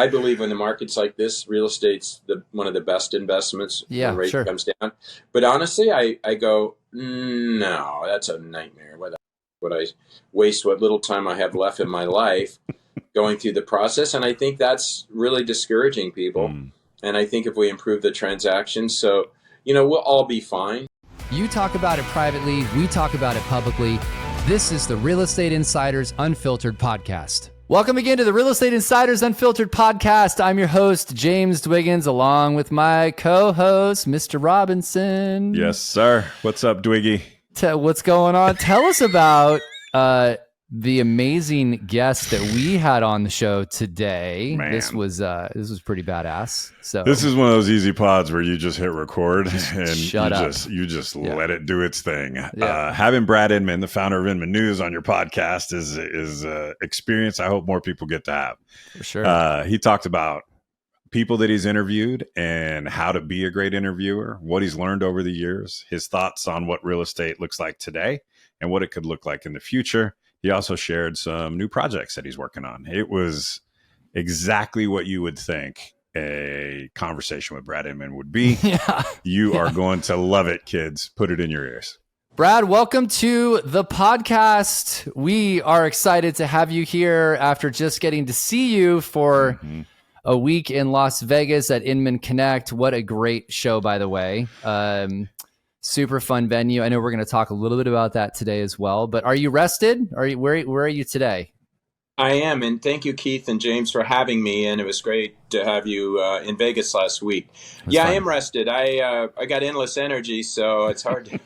I believe in the markets like this, real estate's one of the best investments when rate comes down. But honestly, I go, no, that's a nightmare. Would I waste what little time I have left in my life going through the process? And I think that's really discouraging people. And I think if we improve the transactions, so, we'll all be fine. You talk about it privately, we talk about it publicly. This is the Real Estate Insiders Unfiltered Podcast. Welcome again to the Real Estate Insiders Unfiltered Podcast. I'm your host, James Dwiggins, along with my co-host, Mr. Robinson. Yes, sir. What's up, Dwiggy? What's going on? Tell us about the amazing guest that we had on the show today. Man. This was pretty badass. So this is one of those easy pods where you just hit record and you just let it do its thing. Yeah. Having Brad Inman, the founder of Inman News, on your podcast is experience I hope more people get to have. For sure. He talked about people that he's interviewed and how to be a great interviewer, what he's learned over the years, his thoughts on what real estate looks like today and what it could look like in the future. He also shared some new projects that he's working on. It was exactly what you would think a conversation with Brad Inman would be. You are going to love it, kids. Put it in your ears. Brad, welcome to the podcast. We are excited to have you here after just getting to see you for a week in Las Vegas at Inman Connect. What a great show, by the way. Super fun venue. I know we're going to talk a little bit about that today as well. But are you rested? Where are you today? I am, and thank you, Keith and James, for having me. And it was great to have you in Vegas last week. Fun. I am rested. I got endless energy, so it's hard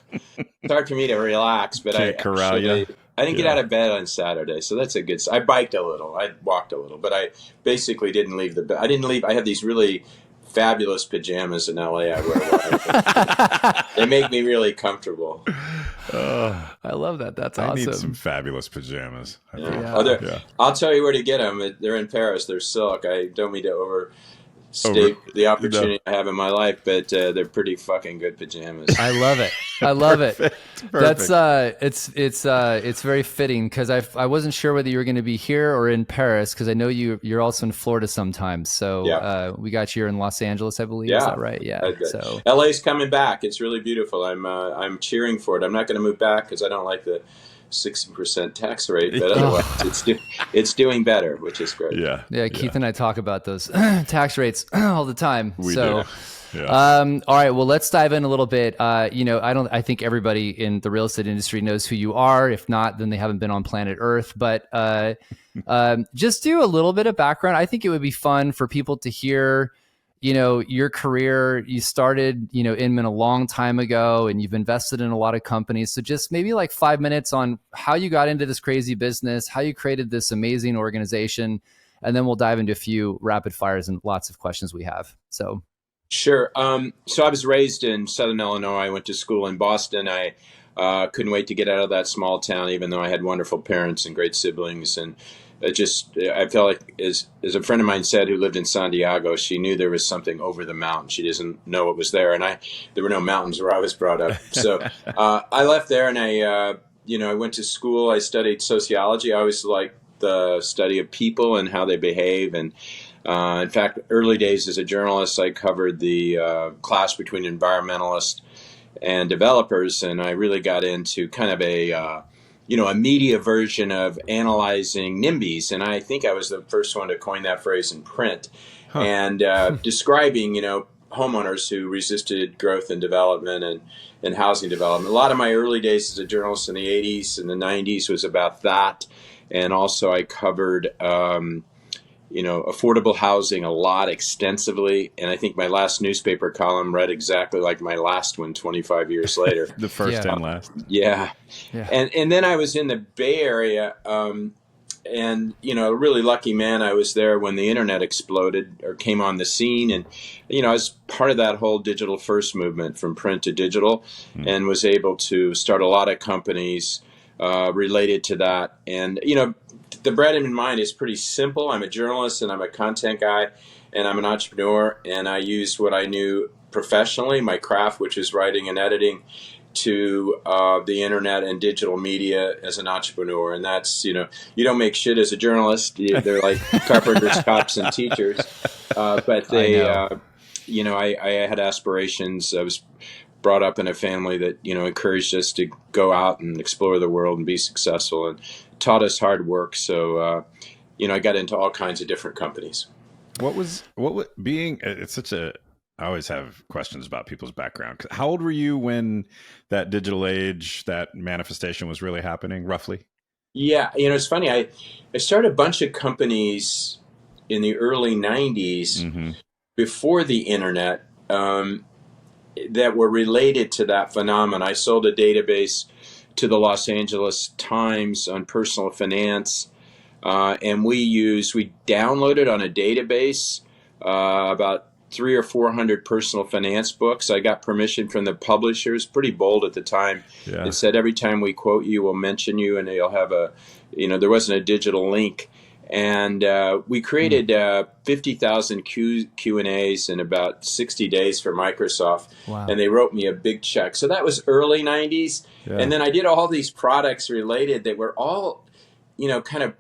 for me to relax. But I didn't get out of bed on Saturday, so that's a good. I biked a little, I walked a little, but I basically didn't leave the bed. I didn't leave. I have these really fabulous pajamas in LA. I wear. They make me really comfortable. I love that. That's awesome. I need some fabulous pajamas. I'll tell you where to get them. They're in Paris. They're silk. I don't mean to overstate the opportunity I have in my life, but they're pretty fucking good pajamas. I love it. I love Perfect. it. That's it's very fitting because I wasn't sure whether you were going to be here or in Paris because I know you're also in Florida sometimes. So we got you here in Los Angeles, I believe. Is that right? Yeah. So LA's coming back. It's really beautiful. I'm cheering for it. I'm not going to move back because I don't like the 60% tax rate, but otherwise it's doing better, which is great. Yeah. Keith and I talk about those tax rates all the time. We do. All right, well, let's dive in a little bit. I think everybody in the real estate industry knows who you are. If not, then they haven't been on planet Earth. But just do a little bit of background. I think it would be fun for people to hear, your career. You started, Inman a long time ago, and you've invested in a lot of companies. So just maybe like 5 minutes on how you got into this crazy business, how you created this amazing organization, and then we'll dive into a few rapid fires and lots of questions we have. So. Sure. So I was raised in Southern Illinois. I went to school in Boston. I couldn't wait to get out of that small town, even though I had wonderful parents and great siblings. And I felt like, as a friend of mine said, who lived in Santiago, she knew there was something over the mountain. She doesn't know what was there. And there were no mountains where I was brought up. So I left there and I went to school. I studied sociology. I always liked the study of people and how they behave. And in fact, early days as a journalist, I covered the clash between environmentalists and developers, and I really got into kind of a media version of analyzing NIMBYs, and I think I was the first one to coin that phrase in print, and describing, homeowners who resisted growth and development and housing development. A lot of my early days as a journalist in the 80s and the 90s was about that, and also I covered affordable housing a lot extensively. And I think my last newspaper column read exactly like my last one 25 years later. The first and last. Yeah. And then I was in the Bay Area, and, a really lucky man. I was there when the internet exploded or came on the scene. And, I was part of that whole digital first movement from print to digital and was able to start a lot of companies related to that. And, the Brad Inman mind is pretty simple. I'm a journalist and I'm a content guy and I'm an entrepreneur, and I used what I knew professionally, my craft, which is writing and editing, to the internet and digital media as an entrepreneur. And that's, you don't make shit as a journalist. They're like carpenters, cops, and teachers. But they, I had aspirations. I was brought up in a family that, encouraged us to go out and explore the world and be successful, and taught us hard work. So, I got into all kinds of different companies. What would being, it's such a, I always have questions about people's background. How old were you when that digital age, that manifestation was really happening, roughly? Yeah, it's funny. I started a bunch of companies in the early 90s before the internet that were related to that phenomenon. I sold a database to the Los Angeles Times on personal finance, and we downloaded on a database about 300 or 400 personal finance books. I got permission from the publishers, pretty bold at the time. Yeah. It said every time we quote you, we'll mention you, and you'll have there wasn't a digital link. And we created 50,000 Q&As in about 60 days for Microsoft. Wow. And they wrote me a big check. So that was early 90s. Yeah. And then I did all these products related that were all, kind of,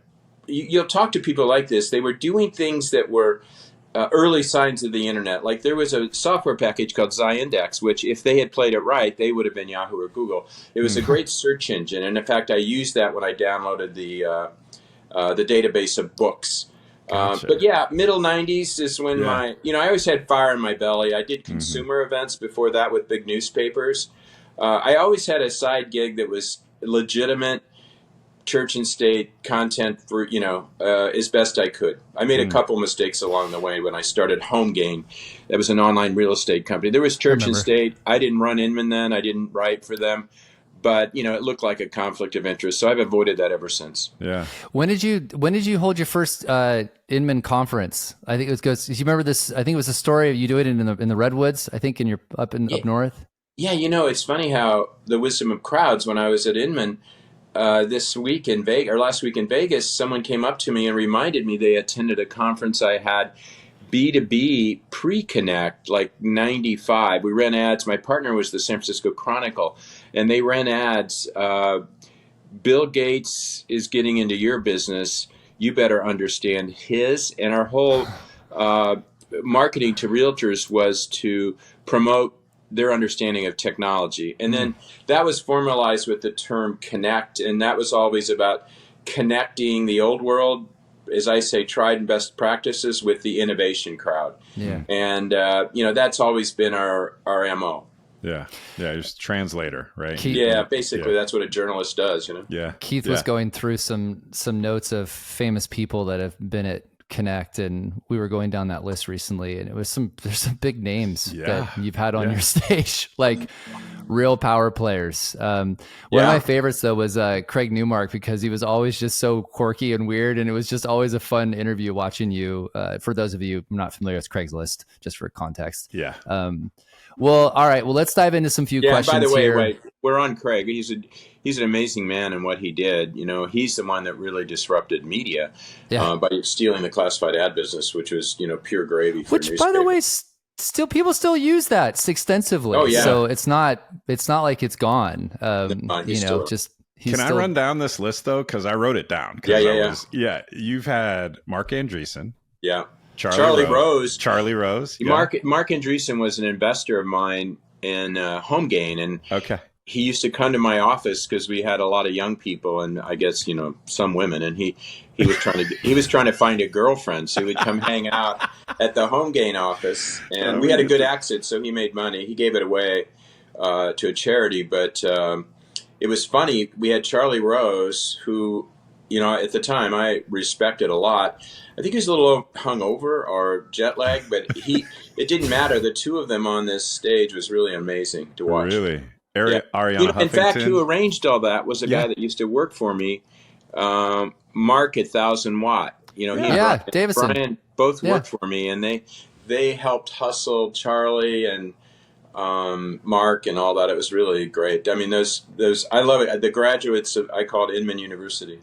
you'll talk to people like this. They were doing things that were early signs of the internet. Like there was a software package called Zyindex, which if they had played it right, they would have been Yahoo or Google. It was a great search engine. And in fact, I used that when I downloaded the database of books. Gotcha. But yeah, middle 90s is when I always had fire in my belly. I did consumer events before that with big newspapers. I always had a side gig that was legitimate church and state content for, as best I could. I made a couple mistakes along the way when I started Home Gain. That was an online real estate company. There was church and state. I didn't run Inman then. I didn't write for them. But, it looked like a conflict of interest. So I've avoided that ever since. Yeah. When did you hold your first Inman conference? I think it was, do you remember this? I think it was a story of you doing it in the Redwoods, I think up north. Yeah, it's funny how the wisdom of crowds. When I was at Inman last week in Vegas, someone came up to me and reminded me they attended a conference I had, B2B pre-connect, like 95. We ran ads. My partner was the San Francisco Chronicle, and they ran ads. Bill Gates is getting into your business. You better understand his. And our whole marketing to realtors was to promote their understanding of technology. And then that was formalized with the term connect. And that was always about connecting the old world, as I say, tried and best practices with the innovation crowd. Yeah. And, that's always been our MO. Yeah. Yeah. Just translator, right? Basically that's what a journalist does, Yeah. Keith was going through some notes of famous people that have been at Connect, and we were going down that list recently, and there's some big names that you've had on your stage, like real power players. One of my favorites though was Craig Newmark, because he was always just so quirky and weird, and it was just always a fun interview watching you. For those of you not familiar with Craigslist, just for context. Yeah. Well, all right. Well, let's dive into some few questions. By the way, here. wait, we're on Craig. He's an amazing man in what he did. He's the one that really disrupted media by stealing the classified ad business, which was pure gravy for which, by the way, still people still use that extensively. Oh yeah. So it's not like it's gone. Can I run down this list though? Because I wrote it down. Yeah. You've had Mark Andreessen. Yeah. Charlie Rose. Yeah. Mark Andreessen was an investor of mine in Home Gain, and he used to come to my office because we had a lot of young people, and I guess some women, and he was trying to find a girlfriend, so he would come hang out at the Home Gain office, and we had a good exit, so he made money. He gave it away to a charity, but it was funny. We had Charlie Rose, who at the time I respected a lot. I think he was a little hungover or jet lagged, but it didn't matter. The two of them on this stage was really amazing to watch. Really? Ariana Huffington? In fact, who arranged all that was a guy that used to work for me, Mark at 1000 Watt. He and Davison. Brian both worked for me, and they helped hustle Charlie and Mark and all that. It was really great. I mean, those I love it. The graduates I called Inman University,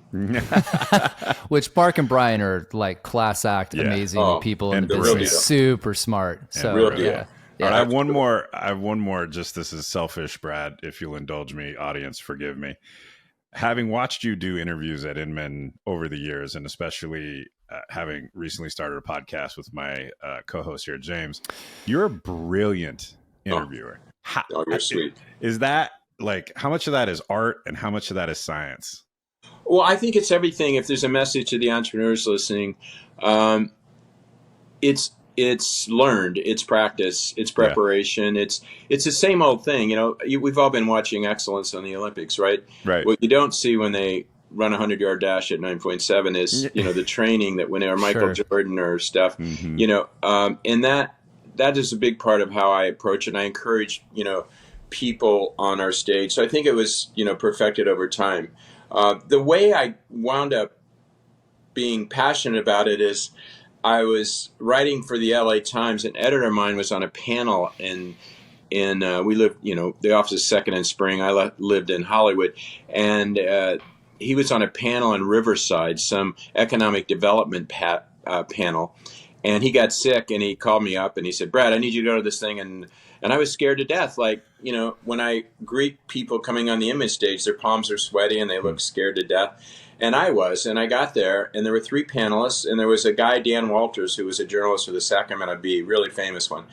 which Mark and Brian are like class act, amazing people in the business, super smart. So real deal. All right, I have one more. Just this is selfish, Brad. If you'll indulge me, audience, forgive me. Having watched you do interviews at Inman over the years, and especially having recently started a podcast with my co-host here, James, you're a brilliant interviewer. You're sweet. Is that like, how much of that is art and how much of that is science? Well, I think it's everything. If there's a message to the entrepreneurs listening, it's learned, it's practice, it's preparation. Yeah. It's the same old thing. We've all been watching excellence on the Olympics, right? Right. What you don't see when they run a 100-yard dash at 9.7 is, the training that when Michael Jordan or stuff, and that is a big part of how I approach it. And I encourage, people on our stage. So I think it was, perfected over time. The way I wound up being passionate about it is I was writing for the LA Times. An editor of mine was on a panel in we lived, the office is Second and Spring. I lived in Hollywood, and he was on a panel in Riverside, some economic development panel, and he got sick, and he called me up and he said, "Brad, I need you to go to this thing." And I was scared to death. Like, when I greet people coming on the image stage, their palms are sweaty and they look scared to death. And I got there, and there were 3 panelists, and there was a guy, Dan Walters, who was a journalist for the Sacramento Bee, really famous one,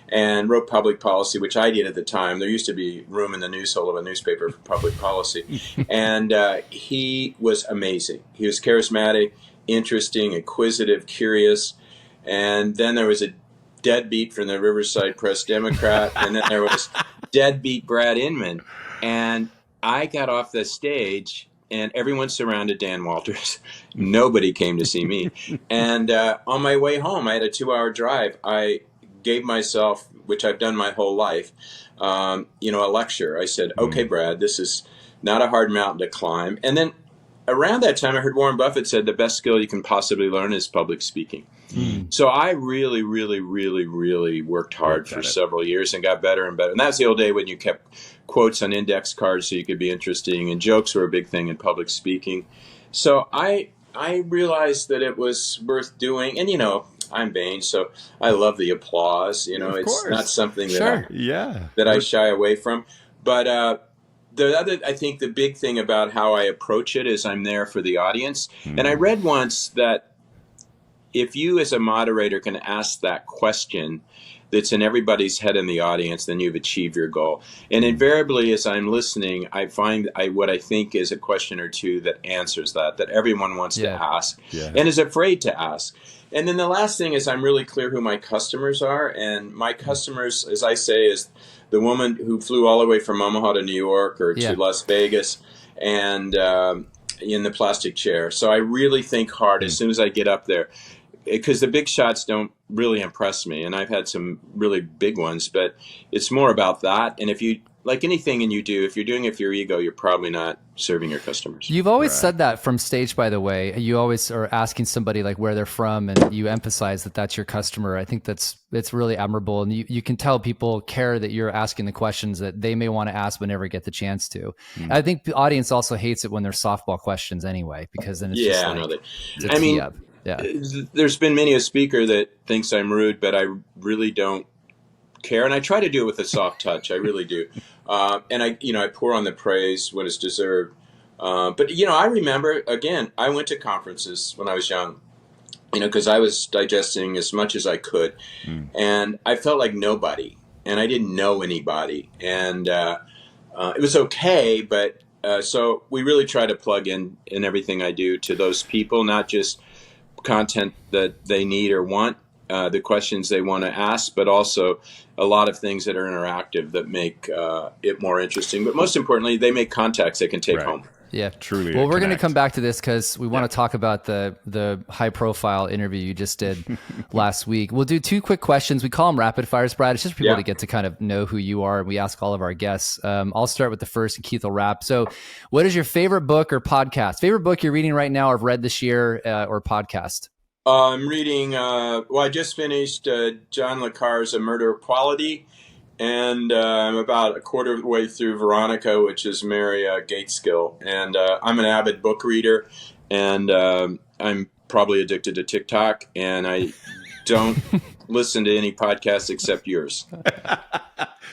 and wrote public policy, which I did at the time. There used to be room in the news hole of a newspaper for public policy. And he was amazing. He was charismatic, interesting, inquisitive, curious. And then there was a deadbeat from the Riverside Press Democrat, and then there was deadbeat Brad Inman. And I got off the stage, and everyone surrounded Dan Walters. Nobody came to see me. And on my way home, I had a 2-hour drive. I gave myself, which I've done my whole life, a lecture. I said, "Okay, Brad, this is not a hard mountain to climb." And then around that time, I heard Warren Buffett said the best skill you can possibly learn is public speaking. So I really, really, really, really worked hard for several years and got better and better. And that was the old day when you kept quotes on index cards so you could be interesting, and jokes were a big thing in public speaking. So I realized that it was worth doing. And, I'm vain, so I love the applause. It's not something that I shy away from. But I think the big thing about how I approach it is I'm there for the audience. And I read once that if you as a moderator can ask that question that's in everybody's head in the audience, then you've achieved your goal. And invariably, as I'm listening, I find what I think is a question or two that answers that everyone wants to ask and is afraid to ask. And then the last thing is I'm really clear who my customers are. And my customers, as I say, is the woman who flew all the way from Omaha to New York or to Las Vegas and in the plastic chair. So I really think hard as soon as I get up there, because the big shots don't really impress me. And I've had some really big ones, but it's more about that. And if you, like anything you do, if you're doing it for your ego, you're probably not serving your customers. You've always said that from stage, by the way. You always are asking somebody like where they're from, and you emphasize that that's your customer. I think it's really admirable. And you can tell people care that you're asking the questions that they may want to ask but never get the chance to. I think the audience also hates it when they're softball questions anyway, because then it's just like, it's a tee up. Yeah. There's been many a speaker that thinks I'm rude, but I really don't care. And I try to do it with a soft touch. I really do. And I pour on the praise when it's deserved. But I remember, again, I went to conferences when I was young, because I was digesting as much as I could. And I felt like nobody, and I didn't know anybody. And it was okay, but so we really try to plug in everything I do to those people, not just content that they need or want, the questions they want to ask, but also a lot of things that are interactive that make it more interesting. But most importantly, they make contacts they can take home. Yeah, truly. Well, we're going to come back to this because we want to talk about the high profile interview you just did last week. We'll do 2 quick questions. We call them rapid fires, Brad. It's just for people to get to kind of know who you are. And we ask all of our guests. I'll start with the first, and Keith will wrap. So what is your favorite book or podcast? Favorite book you're reading right now or have read this year or podcast? I'm reading, I just finished John Le Carre's A Murder of Quality. And I'm about a quarter of the way through Veronica, which is Mary Gateskill. And I'm an avid book reader, and I'm probably addicted to TikTok. And I don't listen to any podcast except yours.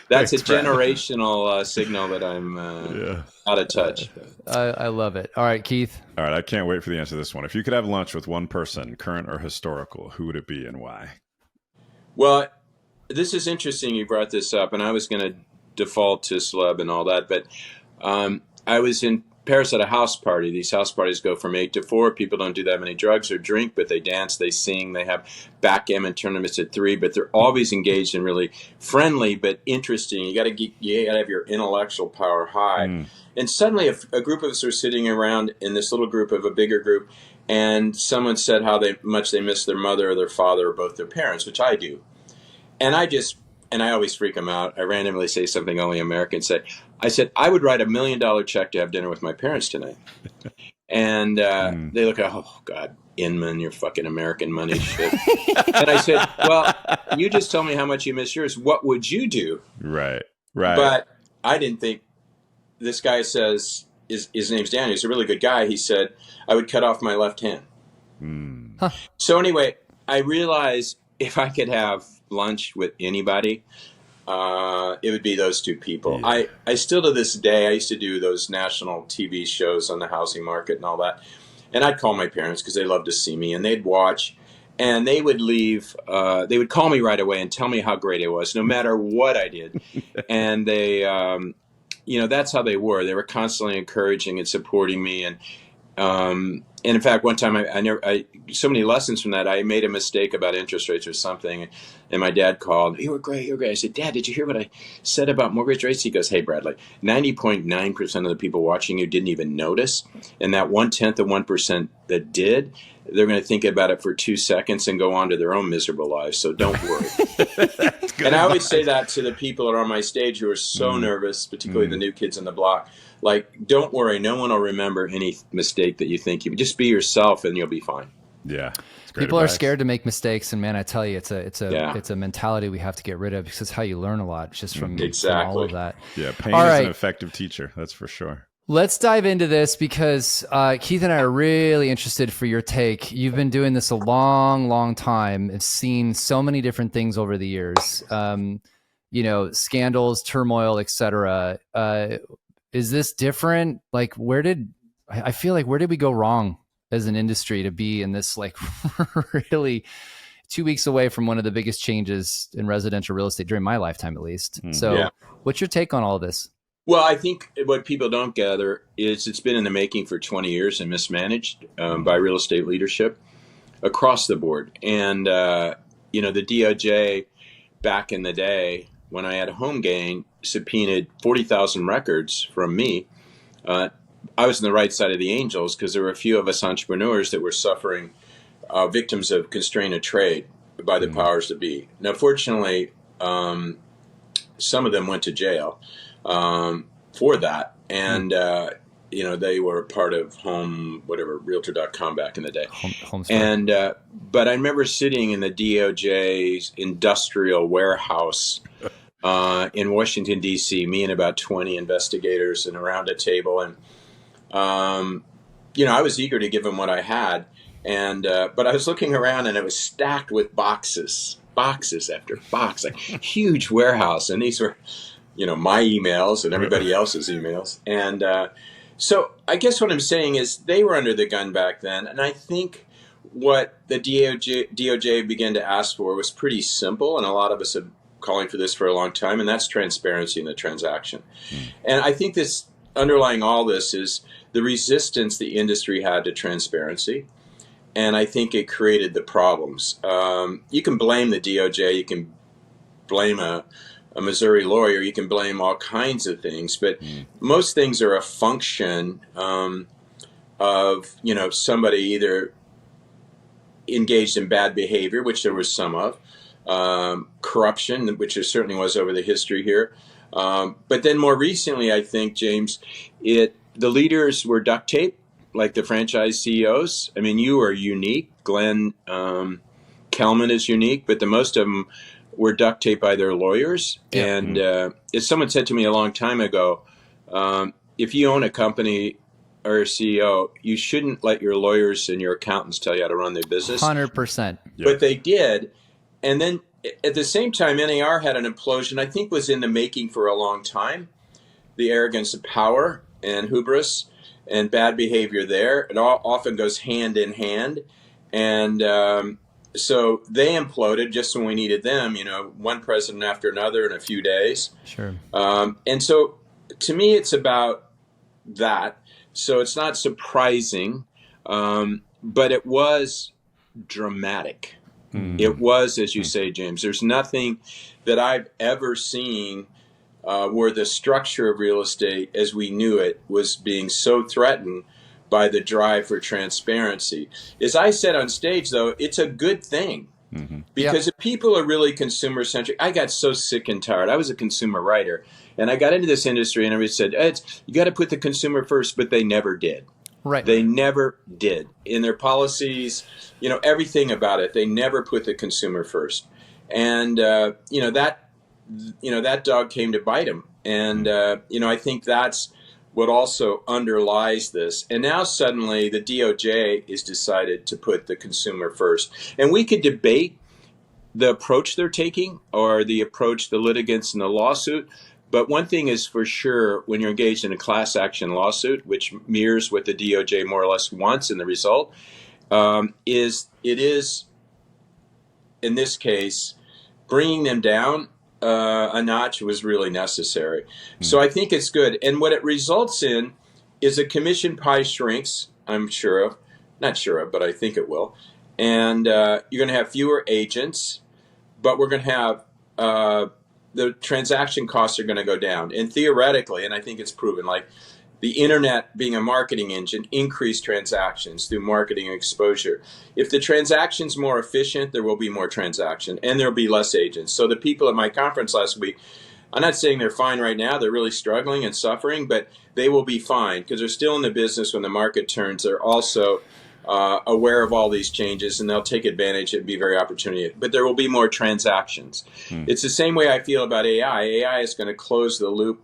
That's Thanks, a Brad. generational signal that I'm out of touch. I love it. All right, Keith. All right, I can't wait for the answer to this one. If you could have lunch with one person, current or historical, who would it be and why? Well, this is interesting you brought this up, and I was going to default to celeb and all that, but I was in Paris at a house party. These house parties go from 8 to 4. People don't do that many drugs or drink, but they dance, they sing, they have backgammon tournaments at 3, but they're always engaged and really friendly but interesting. You got to have your intellectual power high. And suddenly a group of us are sitting around in this little group of a bigger group, and someone said how much they miss their mother or their father or both their parents, which I do. And I always freak them out. I randomly say something only Americans say. I said, I would write $1 million check to have dinner with my parents tonight. And they look at, oh, God, Inman, your fucking American money shit. And I said, well, you just told me how much you miss yours. What would you do? Right. But I didn't think, this guy says, his name's Daniel. He's a really good guy. He said, I would cut off my left hand. Huh. So anyway, I realized if I could have lunch with anybody, it would be those two people. Yeah. I still to this day, I used to do those national TV shows on the housing market and all that. And I'd call my parents because they loved to see me, and they'd watch, and they would leave. They would call me right away and tell me how great it was, no matter what I did. And they, that's how they were. They were constantly encouraging and supporting me. And in fact, one time I so many lessons from that. I made a mistake about interest rates or something, and my dad called. You were great. I said, Dad, did you hear what I said about mortgage rates? He goes, Hey, Bradley, 90.9% of the people watching you didn't even notice, and that 0.1% of 1% that did, they're going to think about it for 2 seconds and go on to their own miserable lives. So don't worry. And I always say that to the people that are on my stage who are so nervous, particularly the new kids on the block. Like, don't worry, no one will remember any mistake that you think. You just be yourself, and you'll be fine. Yeah, people are scared to make mistakes, and man, I tell you, it's a mentality we have to get rid of because it's how you learn a lot, just from all of that. Yeah, pain is an effective teacher, that's for sure. Let's dive into this because Keith and I are really interested for your take. You've been doing this a long, long time. It's seen so many different things over the years. Scandals, turmoil, etc. Is this different? Like, I feel like where did we go wrong as an industry to be in this, like, really 2 weeks away from one of the biggest changes in residential real estate during my lifetime, at least. So what's your take on all of this? Well, I think what people don't gather is it's been in the making for 20 years and mismanaged by real estate leadership across the board. And, the DOJ back in the day when I had a home gain subpoenaed 40,000 records from me. I was on the right side of the angels because there were a few of us entrepreneurs that were suffering victims of constraint of trade by the powers that be. Now, fortunately, some of them went to jail for that. And, they were part of Realtor.com back in the day. And but I remember sitting in the DOJ's industrial warehouse in Washington, D.C., me and about 20 investigators and around a table. And, I was eager to give them what I had. And but I was looking around, and it was stacked with boxes after box, like huge warehouse. And these were, my emails and everybody else's emails. And so I guess what I'm saying is they were under the gun back then. And I think what the DOJ began to ask for was pretty simple. And a lot of us have calling for this for a long time, and that's transparency in the transaction. And I think this underlying all this is the resistance the industry had to transparency. And I think it created the problems. You can blame the DOJ, you can blame a Missouri lawyer, you can blame all kinds of things, but most things are a function of, somebody either engaged in bad behavior, which there was some of, corruption, which there certainly was over the history here. But then more recently, I think, James, the leaders were duct tape, like the franchise CEOs. I mean, you are unique. Glenn Kelman is unique, but the most of them were duct taped by their lawyers. Yeah. And as someone said to me a long time ago, if you own a company or a CEO, you shouldn't let your lawyers and your accountants tell you how to run their business. 100%. But they did. And then at the same time, NAR had an implosion, I think was in the making for a long time. The arrogance of power and hubris and bad behavior there. It all often goes hand in hand. And so they imploded just when we needed them, one president after another in a few days. Sure. And so to me, it's about that. So it's not surprising, but it was dramatic. It was, as you say, James, there's nothing that I've ever seen where the structure of real estate as we knew it was being so threatened by the drive for transparency. As I said on stage, though, it's a good thing. Because if people are really consumer centric, I got so sick and tired. I was a consumer writer, and I got into this industry, and everybody said, you got to put the consumer first, but they never did. Right. They never did. In their policies, everything about it, they never put the consumer first. And, that dog came to bite him. And, I think that's what also underlies this. And now suddenly the DOJ is decided to put the consumer first. And we could debate the approach they're taking or the approach the litigants in the lawsuit. But one thing is for sure, when you're engaged in a class action lawsuit, which mirrors what the DOJ more or less wants in the result, is in this case, bringing them down a notch was really necessary. So I think it's good. And what it results in is a commission pie shrinks, I'm sure of. Not sure of, but I think it will. And you're going to have fewer agents, but we're going to have the transaction costs are going to go down. And theoretically, and I think it's proven, like the internet being a marketing engine, increased transactions through marketing exposure. If the transaction's more efficient, there will be more transaction and there'll be less agents. So the people at my conference last week, I'm not saying they're fine right now. They're really struggling and suffering, but they will be fine because they're still in the business when the market turns. They're also aware of all these changes, and they'll take advantage and be very opportunity. But there will be more transactions. It's the same way I feel about AI. AI is going to close the loop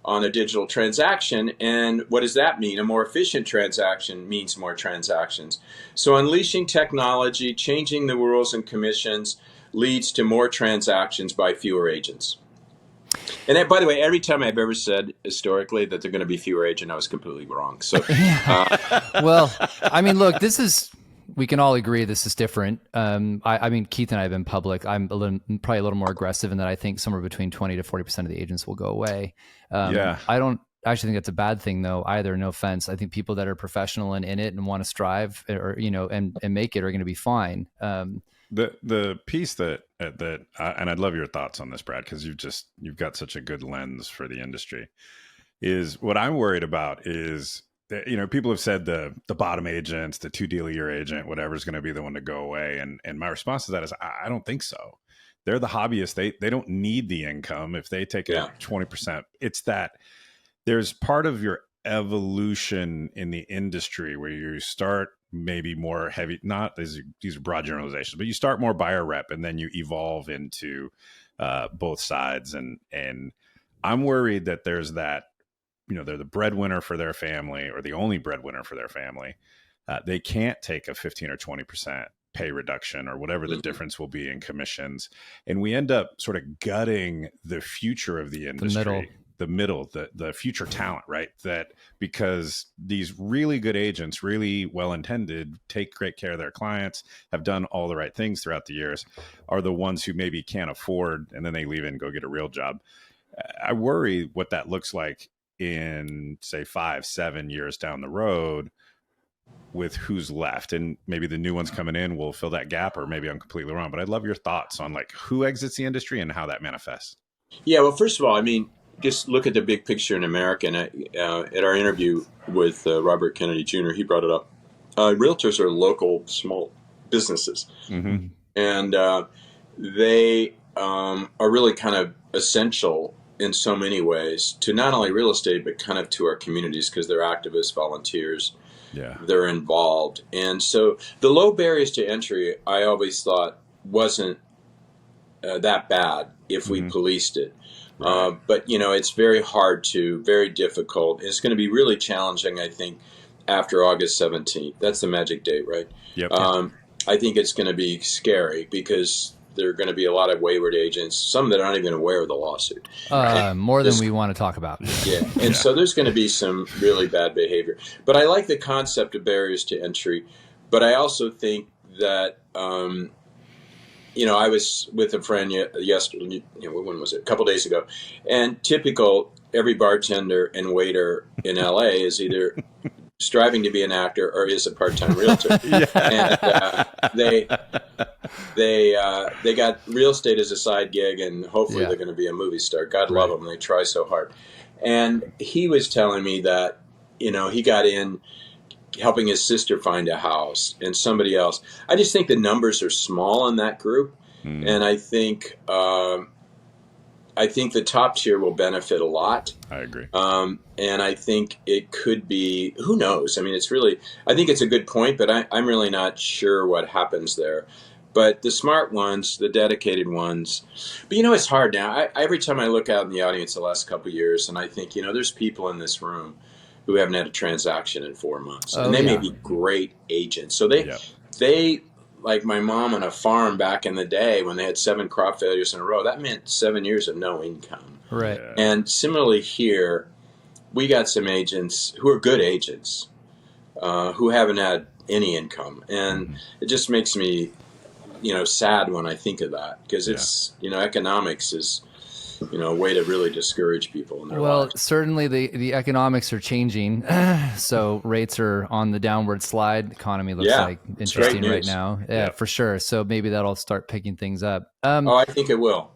on a digital transaction. And what does that mean? A more efficient transaction means more transactions. So unleashing technology, changing the rules and commissions leads to more transactions by fewer agents. And by the way, every time I've ever said historically that they're going to be fewer agents, I was completely wrong. So, well, I mean, look, we can all agree this is different. I mean, Keith and I have been public. I'm probably a little more aggressive in that I think somewhere between 20 to 40% of the agents will go away. I don't actually think that's a bad thing though, either. No offense. I think people that are professional and in it and want to strive or, and make it are going to be fine. The piece that and I'd love your thoughts on this, Brad, because you've got such a good lens for the industry, is what I'm worried about is that, people have said the bottom agents, the 2 deal a year agent, whatever is going to be the one to go away. And my response to that is I don't think so. They're the hobbyists. They don't need the income. If they take a 20%, it's that there's part of your evolution in the industry where you start maybe more heavy, not these are broad generalizations, but you start more buyer rep and then you evolve into both sides. And I'm worried that there's that, they're the breadwinner for their family or the only breadwinner for their family. They can't take a 15 or 20% pay reduction or whatever the difference will be in commissions. And we end up sort of gutting the future of the industry. The future talent, right? That because these really good agents, really well-intended, take great care of their clients, have done all the right things throughout the years, are the ones who maybe can't afford, and then they leave and go get a real job. I worry what that looks like in, say, 5-7 years down the road with who's left. And maybe the new ones coming in will fill that gap, or maybe I'm completely wrong. But I'd love your thoughts on like who exits the industry and how that manifests. Yeah, well, first of all, I mean, just look at the big picture in America. And at our interview with Robert Kennedy Jr., he brought it up. Realtors are local small businesses. And they are really kind of essential in so many ways to not only real estate, but kind of to our communities because they're activists, volunteers. They're involved. And so the low barriers to entry, I always thought wasn't that bad if we policed it. But, it's very very difficult. It's going to be really challenging, I think, after August 17th. That's the magic date, right? Yep. I think it's going to be scary because there are going to be a lot of wayward agents, some that aren't even aware of the lawsuit. More than we want to talk about. Yeah. And so there's going to be some really bad behavior. But I like the concept of barriers to entry. But I also think that, I was with a friend yesterday, when was it? A couple days ago. And typical, every bartender and waiter in LA is either striving to be an actor or is a part-time realtor. And they got real estate as a side gig, and hopefully they're going to be a movie star. God love them. They try so hard. And he was telling me that, he got in helping his sister find a house and somebody else. I just think the numbers are small in that group. And I think the top tier will benefit a lot. I agree. And I think it could be, who knows? I mean, I think it's a good point, but I'm really not sure what happens there. But the smart ones, the dedicated ones, but it's hard now. Every time I look out in the audience the last couple of years, and I think, there's people in this room who haven't had a transaction in 4 months. And they may be great agents. So they like my mom on a farm back in the day when they had 7 crop failures in a row, that meant 7 years of no income. Right. And similarly here, we got some agents who are good agents who haven't had any income. And it just makes me, sad when I think of that, because it's, economics is, a way to really discourage people in their lives. Certainly the economics are changing. So rates are on the downward slide. Economy looks like interesting right now. Yeah, for sure. So maybe that'll start picking things up. I think it will.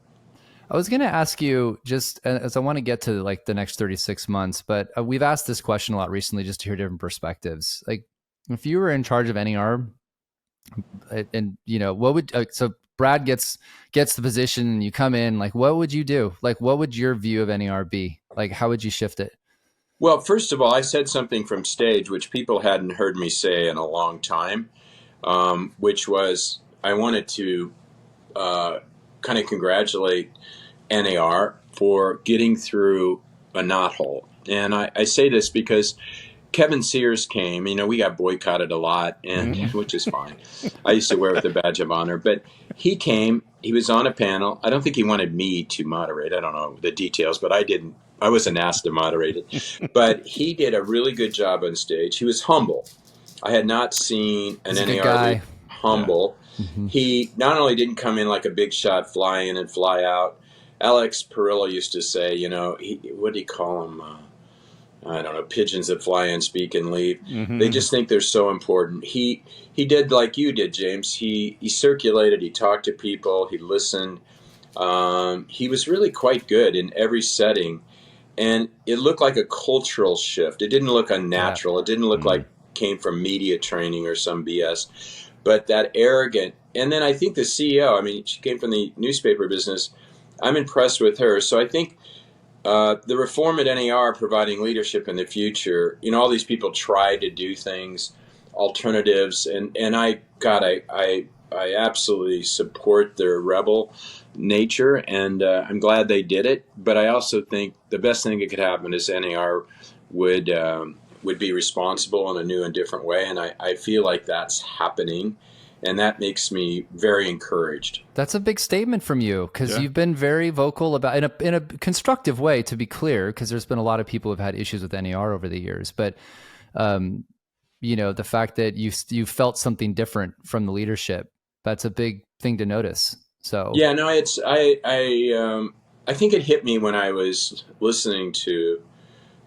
I was going to ask you, just as I want to get to like the next 36 months, but we've asked this question a lot recently just to hear different perspectives. Like if you were in charge of NAR and what would, so Brad gets the position and you come in, like, what would you do? Like, what would your view of NAR be? Like, how would you shift it? Well, first of all, I said something from stage, which people hadn't heard me say in a long time, which was I wanted to kind of congratulate NAR for getting through a knothole. And I say this because Kevin Sears came, we got boycotted a lot, and which is fine. I used to wear it with a badge of honor, but he came, he was on a panel. I don't think he wanted me to moderate. I don't know the details, but I wasn't asked to moderate it, but he did a really good job on stage. He was humble. I had not seen an NAR humble. Yeah. He not only didn't come in like a big shot, fly in and fly out. Alex Perillo used to say, what do you call him? I don't know, pigeons that fly in, speak, and leave. They just think they're so important. He did like you did, James. He circulated. He talked to people. He listened. He was really quite good in every setting, and it looked like a cultural shift. It didn't look unnatural. It didn't look like came from media training or some BS. But that arrogant, and then I think the CEO. She came from the newspaper business. I'm impressed with her. So I think. The reform at NAR providing leadership in the future, all these people try to do things, alternatives, and I absolutely support their rebel nature, and I'm glad they did it. But I also think the best thing that could happen is NAR would be responsible in a new and different way, and I feel like that's happening. And that makes me very encouraged. That's a big statement from you, because you've been very vocal about, in a constructive way, to be clear, because there's been a lot of people who've had issues with NAR over the years. But, the fact that you felt something different from the leadership, that's a big thing to notice. So yeah, no, it's I think it hit me when I was listening to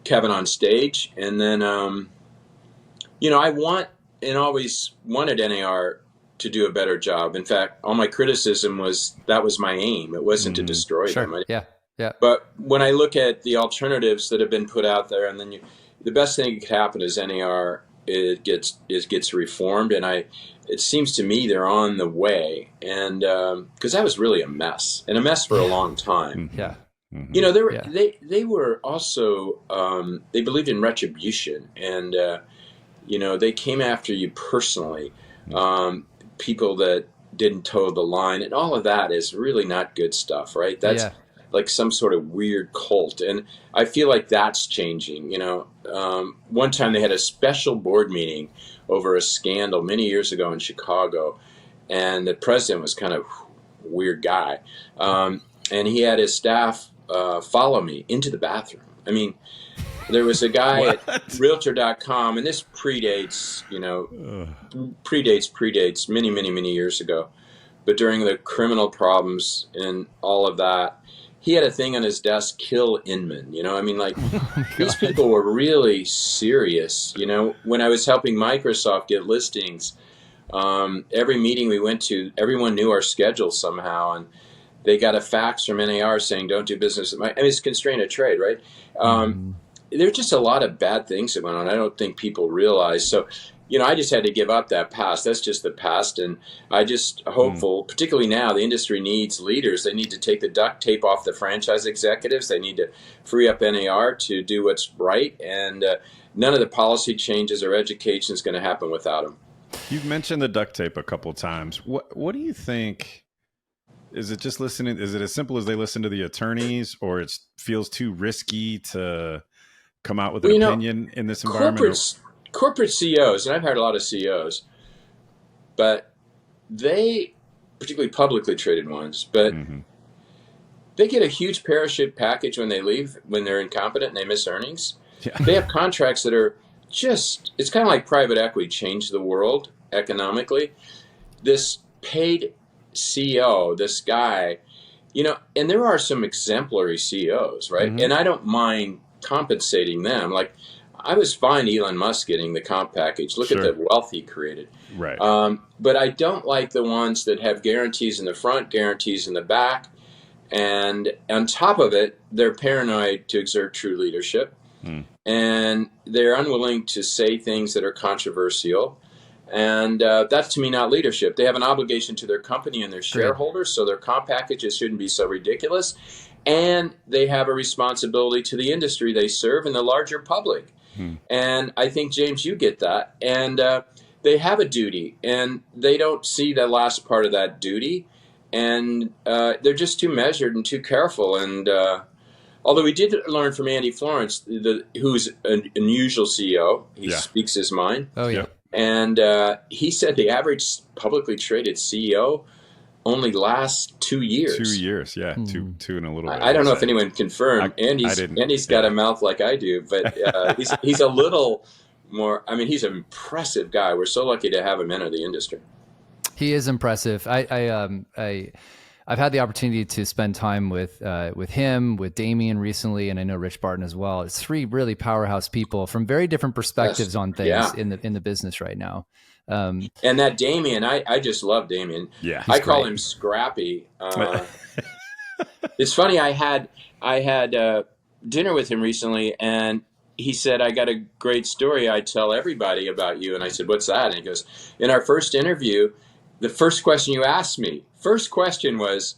Kevin on stage, and then I want and always wanted NAR to do a better job. In fact, all my criticism was my aim. It wasn't to destroy them. Yeah. But when I look at the alternatives that have been put out there, and then the best thing that could happen is NAR gets reformed, and it seems to me they're on the way, and because that was really a mess, and a mess for a long time. Yeah. They were also they believed in retribution, and they came after you personally. People that didn't toe the line, and all of that is really not good stuff, right? That's like some sort of weird cult, and I feel like that's changing. One time they had a special board meeting over a scandal many years ago in Chicago, and the president was kind of weird guy. And he had his staff follow me into the bathroom. I mean, there was a guy at Realtor.com, and this predates, predates many years ago. But during the criminal problems and all of that, he had a thing on his desk, kill Inman. I mean, like, these people were really serious. When I was helping Microsoft get listings, every meeting we went to, everyone knew our schedule somehow, and they got a fax from NAR saying, don't do business. It's constraint of trade, right? There's just a lot of bad things that went on. I don't think people realize. So, I just had to give up that past. That's just the past. And I just hopeful, particularly now, the industry needs leaders. They need to take the duct tape off the franchise executives. They need to free up NAR to do what's right. And none of the policy changes or education is going to happen without them. You've mentioned the duct tape a couple of times. What do you think? Is it just listening? Is it as simple as they listen to the attorneys, or it feels too risky to come out with an opinion in this environment? Corporate CEOs, and I've hired a lot of CEOs, but they, particularly publicly traded ones, but they get a huge parachute package when they leave, when they're incompetent and they miss earnings. Yeah. They have contracts that are it's kind of like private equity changed the world economically. This paid CEO, this guy, and there are some exemplary CEOs, right? And I don't mind compensating them. Like, I was fine Elon Musk getting the comp package. Look at the wealth he created. Right. But I don't like the ones that have guarantees in the front, guarantees in the back. And on top of it, they're paranoid to exert true leadership. And they're unwilling to say things that are controversial. And that's, to me, not leadership. They have an obligation to their company and their shareholders, so their comp packages shouldn't be so ridiculous. And they have a responsibility to the industry they serve and the larger public. And I think, James, you get that. And they have a duty, and they don't see the last part of that duty. And they're just too measured and too careful. And although we did learn from Andy Florence, who's an unusual CEO, he speaks his mind. Oh, yeah. And he said the average publicly traded CEO only lasts 2 years. 2 years, yeah. Two and a little bit. I don't know if anyone confirmed. Andy's got a mouth like I do, but he's a little more. I mean, he's an impressive guy. We're so lucky to have him enter the industry. He is impressive. I've had the opportunity to spend time with him, with Damien recently, and I know Rich Barton as well. It's three really powerhouse people from very different perspectives on things in the business right now. And that Damien, I just love Damien. Yeah, I call him Scrappy. It's funny. I had dinner with him recently, and he said, "I got a great story I tell everybody about you." And I said, "What's that?" And he goes, "In our first interview, the first question you asked me, was,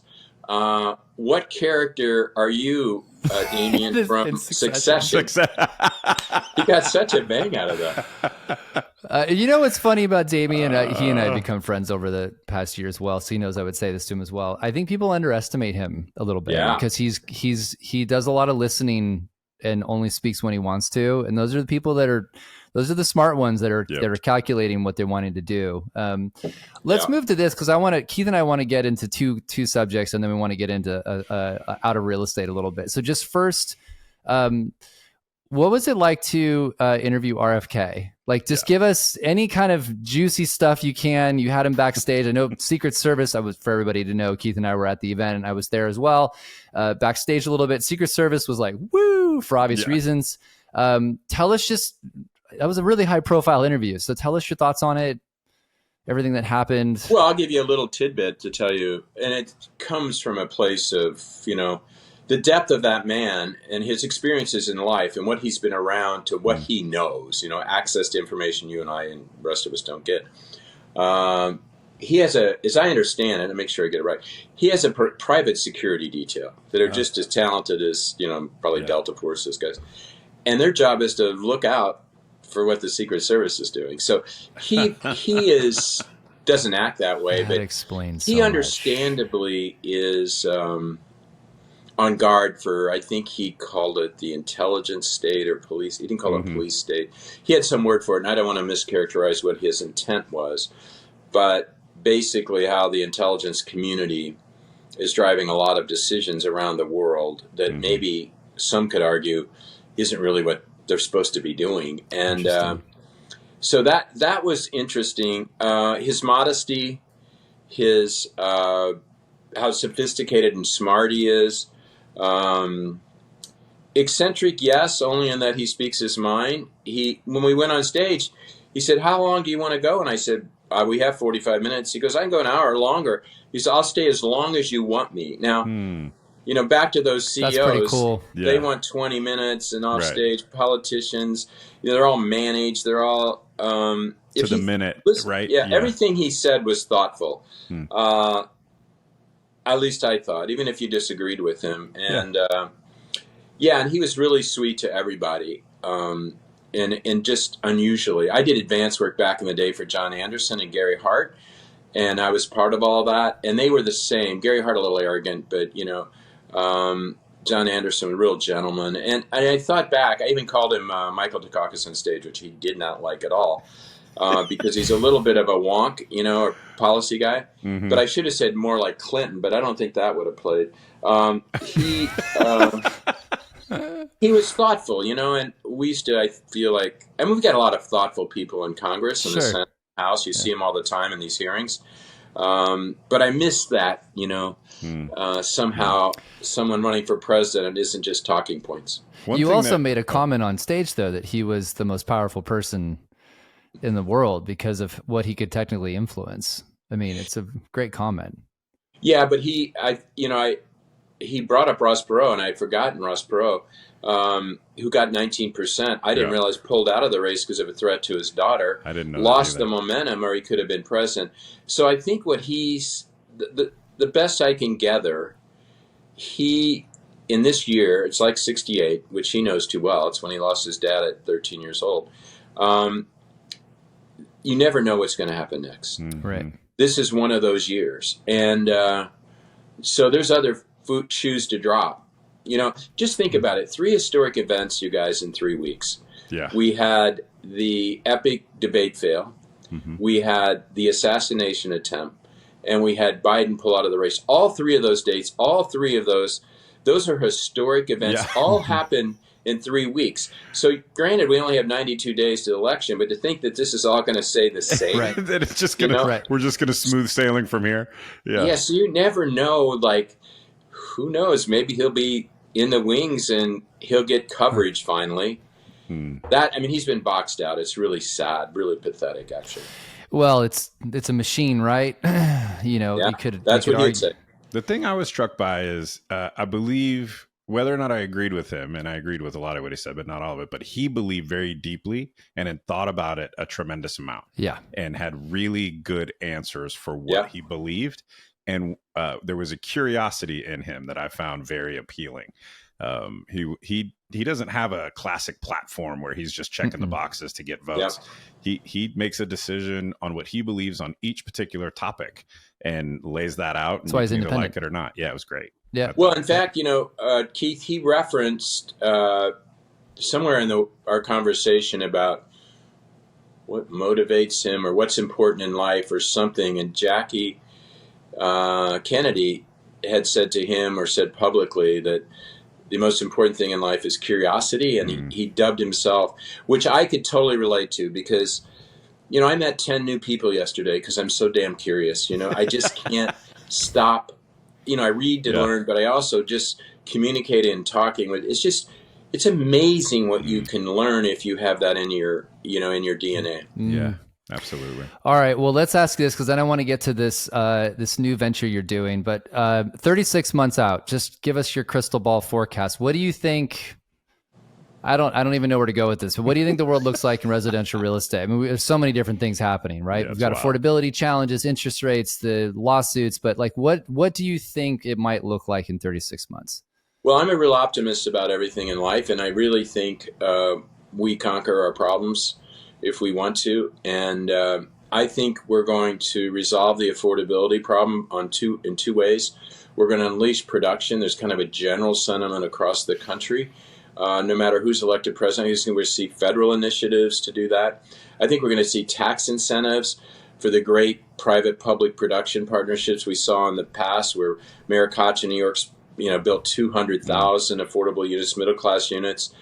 what character are you, Damien, from Succession?" He got such a bang out of that. What's funny about Damien? He and I have become friends over the past year as well, so he knows I would say this to him as well. I think people underestimate him a little bit because he does a lot of listening and only speaks when he wants to, and those are the people those are the smart ones that are calculating what they're wanting to do. Let's move to this because Keith and I want to get into two subjects, and then we want to get into out of real estate a little bit. So just first, what was it like to interview RFK? Like, just give us any kind of juicy stuff you can. You had him backstage. I know Secret Service. For everybody to know, Keith and I were at the event, and I was there as well. Backstage a little bit. Secret Service was like, woo, for obvious reasons. Tell us that was a really high profile interview. So tell us your thoughts on it, everything that happened. Well, I'll give you a little tidbit to tell you. And it comes from a place of, the depth of that man and his experiences in life and what he's been around to what he knows, access to information you and I and the rest of us don't get. He has as I understand it, and make sure I get it right, he has a private security detail that are just as talented as, probably Delta Force guys. And their job is to look out for what the Secret Service is doing. So he doesn't act that way, that but explains he understandably is on guard for, I think he called it the intelligence state or police. He didn't call it police state. He had some word for it, and I don't want to mischaracterize what his intent was, but basically how the intelligence community is driving a lot of decisions around the world that maybe some could argue isn't really what they're supposed to be doing. And so that was interesting. His modesty, his how sophisticated and smart he is. Eccentric, yes, only in that he speaks his mind. When we went on stage, he said, "How long do you want to go?" And I said, "We have 45 minutes." He goes, "I can go an hour or longer." He said, "I'll stay as long as you want me." Now, back to those CEOs, that's pretty cool. They want 20 minutes and off stage. Politicians, they're all managed. They're all to the minute, right? Yeah, everything he said was thoughtful. At least I thought, even if you disagreed with him. And and he was really sweet to everybody. And just unusually, I did advance work back in the day for John Anderson and Gary Hart, and I was part of all that. And they were the same. Gary Hart a little arrogant, but John Anderson, a real gentleman. And I thought back, I even called him Michael Dukakis on stage, which he did not like at all, because he's a little bit of a wonk, a policy guy. But I should have said more like Clinton, but I don't think that would have played. He was thoughtful, and we used to, I feel like, and we've got a lot of thoughtful people in Congress and the Senate House. You see them all the time in these hearings. But I miss that, somehow someone running for president isn't just talking points. You also made a comment on stage, though, that he was the most powerful person in the world because of what he could technically influence. I mean, it's a great comment. Yeah, but he brought up Ross Perot, and I had forgotten Ross Perot, who got 19%. I didn't realize pulled out of the race because of a threat to his daughter. I didn't know. Lost the momentum, or he could have been president. So I think what he's the best I can gather, he in this year, it's like 68, which he knows too well. It's when he lost his dad at 13 years old. You never know what's going to happen next. Right. This is one of those years, and so there's other shoes to drop. Just think about it. 3 historic events, you guys, in 3 weeks. Yeah. We had the epic debate fail. We had the assassination attempt, and we had Biden pull out of the race. All 3 of those dates, those are historic events. All happened in 3 weeks. So granted, we only have 92 days to the election, but to think that this is all going to stay the same. That it's just going to, we're just going to smooth sailing from here. Yeah. So you never know, who knows? Maybe he'll be in the wings and he'll get coverage finally. He's been boxed out. It's really sad, really pathetic, actually. Well, it's a machine, right? That's what you'd say. The thing I was struck by is, I believe, whether or not I agreed with him, and I agreed with a lot of what he said, but not all of it, but he believed very deeply and had thought about it a tremendous amount. Yeah. And had really good answers for what he believed. And there was a curiosity in him that I found very appealing. He doesn't have a classic platform where he's just checking the boxes to get votes. He makes a decision on what he believes on each particular topic and lays that out. That's why he's independent. Like it or not. Yeah, it was great. Yeah. Well, in fact, Keith, he referenced somewhere in our conversation about what motivates him or what's important in life or something, and Jackie Kennedy had said to him or said publicly that the most important thing in life is curiosity, and he dubbed himself, which I could totally relate to because, I met 10 new people yesterday because I'm so damn curious. I just can't stop. I read to learn, but I also just communicate and talking with. It's amazing what you can learn if you have that in your DNA. Yeah. Absolutely. All right. Well, let's ask this because then I want to get to this new venture you're doing. But 36 months out, just give us your crystal ball forecast. What do you think? I don't even know where to go with this. But what do you think the world looks like in residential real estate? I mean, there's so many different things happening, right? Yeah, we've got affordability challenges, interest rates, the lawsuits. But what do you think it might look like in 36 months? Well, I'm a real optimist about everything in life, and I really think we conquer our problems if we want to. And I think we're going to resolve the affordability problem in two ways. We're going to unleash production. There's kind of a general sentiment across the country. No matter who's elected president, we're going to see federal initiatives to do that. I think we're going to see tax incentives for the great private-public production partnerships we saw in the past, where Mayor Koch in New York's built 200,000 affordable units, middle-class units.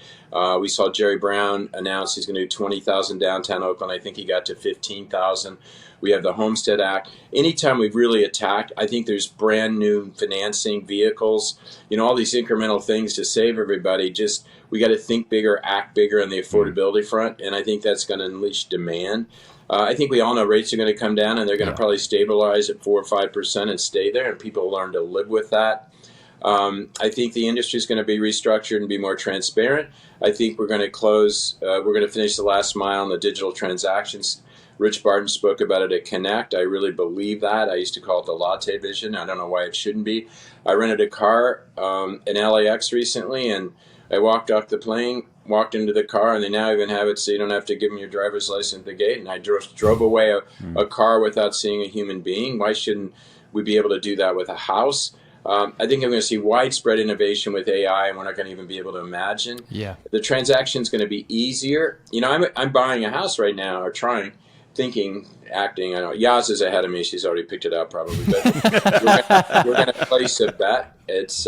We saw Jerry Brown announce he's going to do 20,000 downtown Oakland. I think he got to 15,000. We have the Homestead Act. Anytime we've really attacked, I think there's brand new financing vehicles, all these incremental things to save everybody. Just we got to think bigger, act bigger on the affordability front, and I think that's going to unleash demand. I think we all know rates are going to come down, and they're going to probably stabilize at 4 or 5% and stay there, and people learn to live with that. I think the industry is going to be restructured and be more transparent. I think we're going to finish the last mile on the digital transactions. Rich Barton spoke about it at Connect. I really believe that. I used to call it the latte vision. I don't know why it shouldn't be. I rented a car in LAX recently, and I walked off the plane, walked into the car, and they now even have it so you don't have to give them your driver's license at the gate. And I drove away a car without seeing a human being. Why shouldn't we be able to do that with a house? I think I'm going to see widespread innovation with AI, and we're not going to even be able to imagine. Yeah. The transaction's going to be easier. I'm buying a house right now, or trying, thinking, acting. I know Yaz is ahead of me. She's already picked it out probably. But we're going to place a bet. It's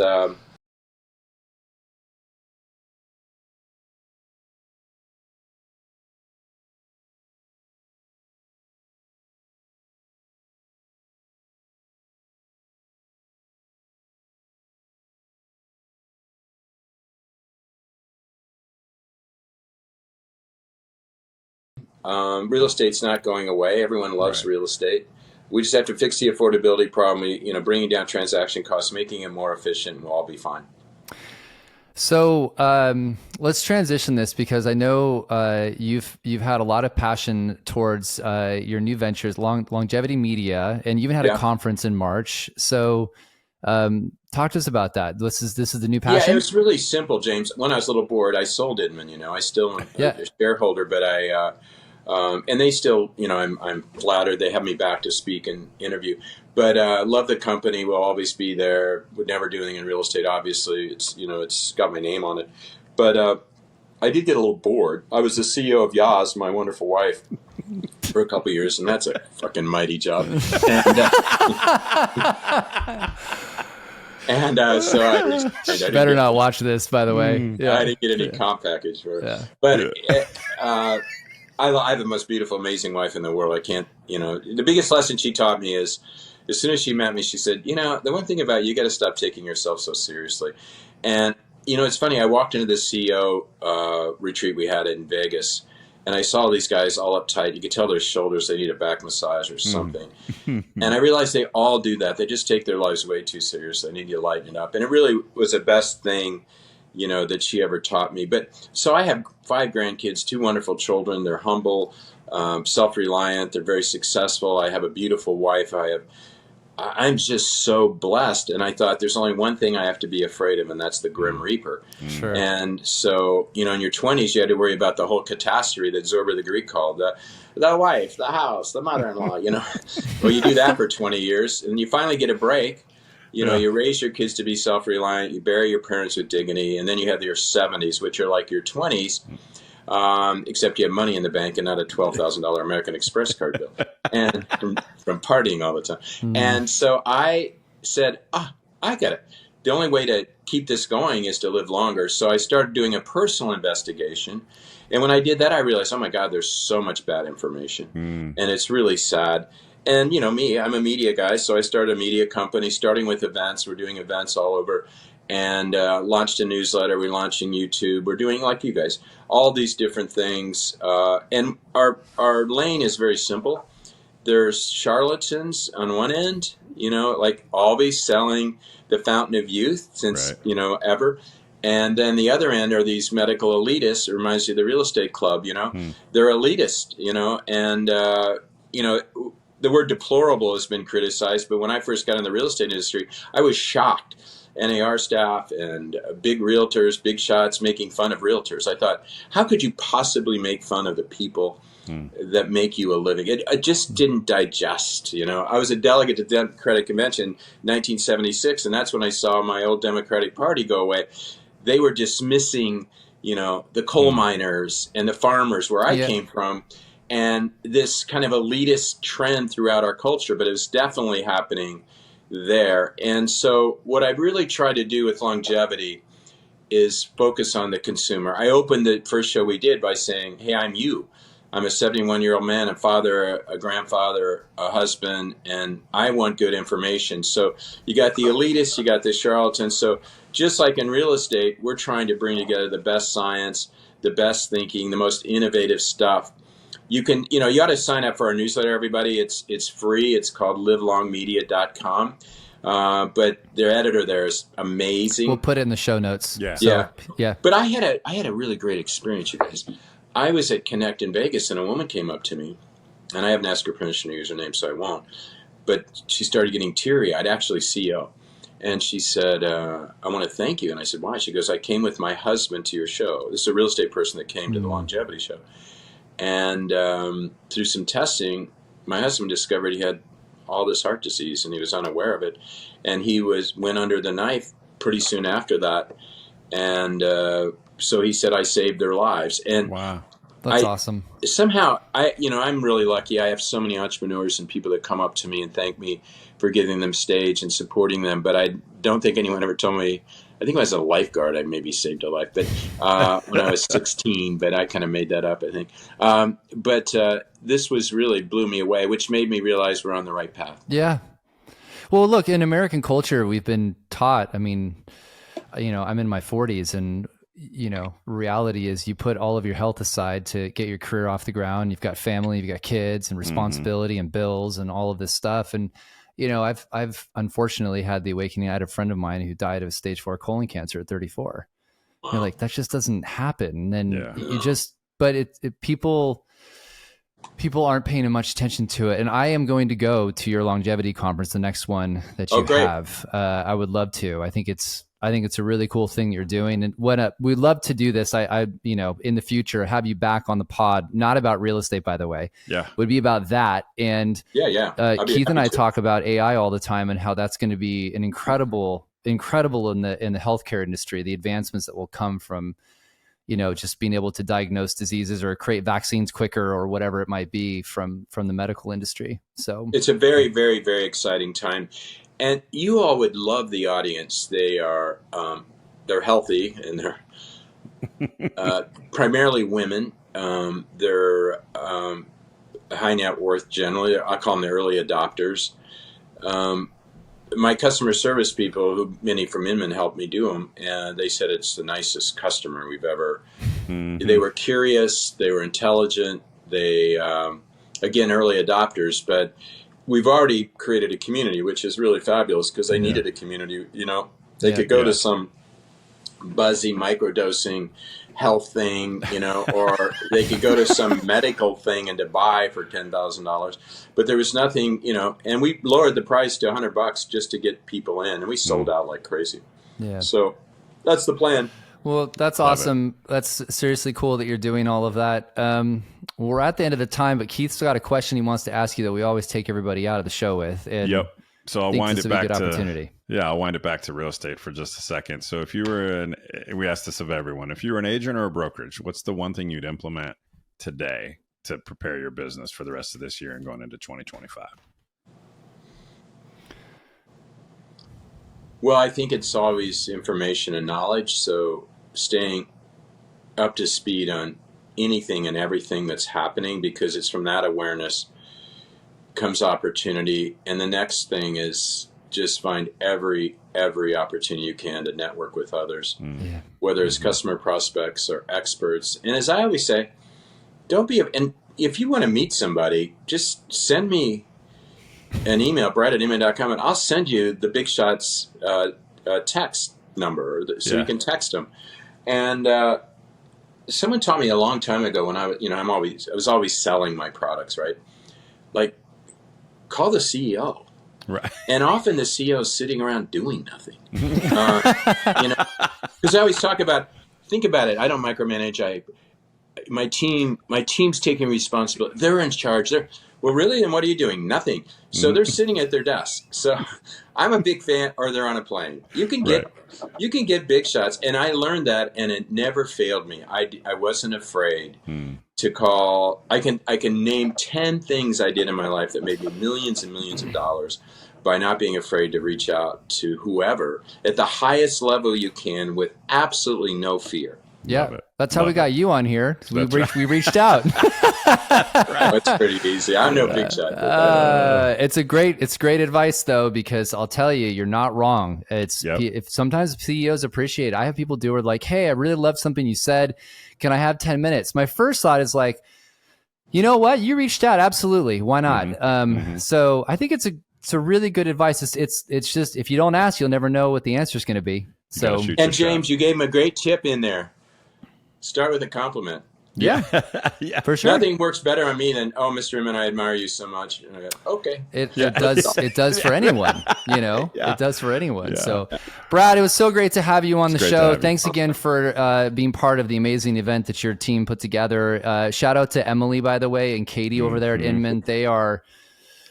real estate's not going away. Everyone loves real estate. We just have to fix the affordability problem. Bringing down transaction costs, making it more efficient, and we'll all be fine. So let's transition this, because I know you've had a lot of passion towards your new ventures, Longevity Media, and you even had a conference in March. So talk to us about that. This is the new passion. Yeah, it was really simple, James. When I was a little bored, I sold Inman. I still am a shareholder, but and they still, I'm flattered they have me back to speak and interview. But love the company. Will always be there. Would never do anything in real estate. Obviously, it's got my name on it. But I did get a little bored. I was the CEO of Yaz, my wonderful wife, for a couple of years, and that's a fucking mighty job. And so I better not watch this, by the way. I didn't get any comp package for it. Yeah. But I have the most beautiful, amazing wife in the world. I can't, the biggest lesson she taught me is, as soon as she met me, she said, the one thing about you got to stop taking yourself so seriously. And, it's funny. I walked into this CEO retreat we had in Vegas, and I saw these guys all uptight. You could tell their shoulders, they need a back massage or something. And I realized they all do that. They just take their lives way too seriously. They need to lighten it up. And it really was the best thing that she ever taught me. But so I have 5 grandkids, 2 wonderful children. They're humble, self-reliant. They're very successful. I have a beautiful wife. I'm just so blessed. And I thought there's only one thing I have to be afraid of, and that's the Grim Reaper. Sure. And so, in your 20s, you had to worry about the whole catastrophe that Zorba the Greek called the wife, the house, the mother-in-law, Well, you do that for 20 years, and you finally get a break. You raise your kids to be self-reliant, you bury your parents with dignity, and then you have your 70s, which are like your 20s, except you have money in the bank and not a $12,000 American Express card bill, and from partying all the time. And so I said, I got it. The only way to keep this going is to live longer. So I started doing a personal investigation. And when I did that, I realized, oh my God, there's so much bad information. And it's really sad. And, me, I'm a media guy, so I started a media company, starting with events. We're doing events all over, and launched a newsletter. We're launching YouTube. We're doing, like you guys, all these different things. And our lane is very simple. There's charlatans on one end, like always selling the fountain of youth since, ever. And then the other end are these medical elitists. It reminds you of the real estate club, They're elitist, and, the word deplorable has been criticized, but when I first got in the real estate industry, I was shocked. NAR staff and big realtors, big shots making fun of realtors. I thought, how could you possibly make fun of the people that make you a living? It just didn't digest, I was a delegate to the Democratic Convention in 1976, and that's when I saw my old Democratic Party go away. They were dismissing, the coal miners and the farmers where I came from. and this kind of elitist trend throughout our culture, but it was definitely happening there. And so what I really try to do with longevity is focus on the consumer. I opened the first show we did by saying, hey, I'm you. I'm a 71-year-old man, a father, a grandfather, a husband, and I want good information. So you got the elitists, you got the charlatans. So just like in real estate, we're trying to bring together the best science, the best thinking, the most innovative stuff. You ought to sign up for our newsletter, everybody. It's free. It's called livelongmedia.com. But their editor there is amazing. We'll put it in the show notes. Yeah. So, yeah. But I had a really great experience, you guys. I was at Connect in Vegas, and a woman came up to me, and I haven't asked her permission to use her name, so I won't. But she started getting teary-eyed, actually CEO. And she said, I want to thank you. And I said, why? She goes, I came with my husband to your show. This is a real estate person that came to the longevity show. And through some testing, my husband discovered he had all this heart disease, and he was unaware of it. And he went under the knife pretty soon after that. And so he said, I saved their lives. And wow, that's awesome. Somehow, I'm really lucky. I have so many entrepreneurs and people that come up to me and thank me for giving them stage and supporting them. But I don't think anyone ever told me. I think I was a lifeguard. I maybe saved a life, but when I was 16. But I kind of made that up, I think. But this blew me away, which made me realize we're on the right path. Yeah. Well, look, in American culture, we've been taught. I mean, I'm in my 40s, and reality is you put all of your health aside to get your career off the ground. You've got family, you've got kids, and responsibility and bills and all of this stuff. And I've unfortunately had the awakening. I had a friend of mine who died of stage 4 colon cancer at 34. Wow. You're like, that just doesn't happen. And people aren't paying much attention to it. And I am going to go to your longevity conference, the next one that you have. I would love to. I think it's a really cool thing you're doing. And we'd love to do this. I in the future, have you back on the pod, not about real estate, by the way. Yeah. Would be about that. And Keith and I talk about AI all the time and how that's going to be an incredible in the healthcare industry, the advancements that will come from, just being able to diagnose diseases or create vaccines quicker or whatever it might be from the medical industry. So it's a very, very, very exciting time. And you all would love the audience. They are, they're healthy, and they're primarily women. They're high net worth generally. I call them the early adopters. My customer service people, who many from Inman helped me do them, and they said it's the nicest customer we've ever. They were curious. They were intelligent. They, again, early adopters, but we've already created a community, which is really fabulous because they needed a community. They could go to some buzzy microdosing health thing, or they could go to some medical thing in Dubai for $10,000. But there was nothing, and we lowered the price to $100 just to get people in, and we sold out like crazy. Yeah. So that's the plan. Well, that's awesome. That's seriously cool that you're doing all of that. We're at the end of the time, but Keith's got a question he wants to ask you that we always take everybody out of the show with. And yep. So I'll wind it back to I'll wind it back to real estate for just a second. So if you were we asked this of everyone, if you were an agent or a brokerage, what's the one thing you'd implement today to prepare your business for the rest of this year and going into 2025? Well, I think it's always information and knowledge. So staying up to speed on anything and everything that's happening, because it's from that awareness comes opportunity. And the next thing is just find every opportunity you can to network with others, whether it's customer prospects or experts. And as I always say, and if you want to meet somebody, just send me an email, brad@inman.com, and I'll send you the Big Shots text number so you can text them. And someone taught me a long time ago when I was always selling my products, right? Like, call the CEO. Right. And often the CEO is sitting around doing nothing. Because I always think about it. I don't micromanage. My team's taking responsibility. They're in charge. Well, really? And what are you doing? Nothing. So they're sitting at their desk. So I'm a big fan, or they're on a plane. You can get big shots. And I learned that, and it never failed me. I wasn't afraid to call. I can name 10 things I did in my life that made me millions and millions of dollars by not being afraid to reach out to whoever at the highest level you can with absolutely no fear. Yeah, that's how we got you on here. We reached out. That's pretty easy. I'm no big shot. It's great advice though, because I'll tell you, you're not wrong. If sometimes CEOs appreciate it. I have people do it like, hey, I really love something you said. Can I have 10 minutes? My first thought is like, you know what? You reached out. Absolutely. Why not? So I think it's a really good advice. It's just, if you don't ask, you'll never know what the answer is going to be. So, and James, you gave him a great tip in there. Start with a compliment. Yeah, for sure. Nothing works better on me than, oh, Mr. Inman, I admire you so much. And I go, okay. It does for anyone, it does for anyone. Yeah. So Brad, it was so great to have you on the show. Thanks again for being part of the amazing event that your team put together. Shout out to Emily, by the way, and Katie over there at Inman. They are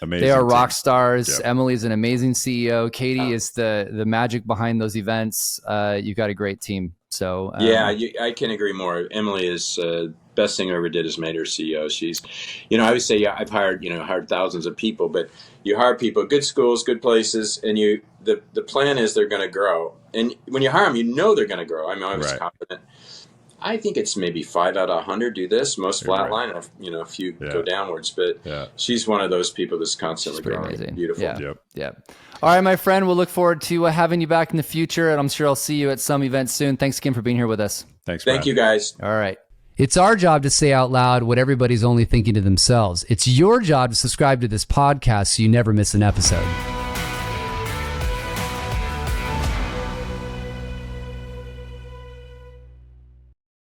amazing. They are rock stars. Yep. Emily's an amazing CEO. Katie is the magic behind those events. You've got a great team. So I can agree more. Emily is best thing I ever did is made her CEO. She's, I always say, I've hired thousands of people, but you hire people at good schools, good places, and the plan is they're going to grow. And when you hire them, they're going to grow. I mean, I was confident. I think it's maybe 5 out of 100 do this. Most flatline, a few go downwards. But she's one of those people that's constantly growing. Amazing. Beautiful. Yeah. All right, my friend. We'll look forward to having you back in the future, and I'm sure I'll see you at some event soon. Thanks again for being here with us. Thanks, Brad. Thank you, guys. All right. It's our job to say out loud what everybody's only thinking to themselves. It's your job to subscribe to this podcast so you never miss an episode.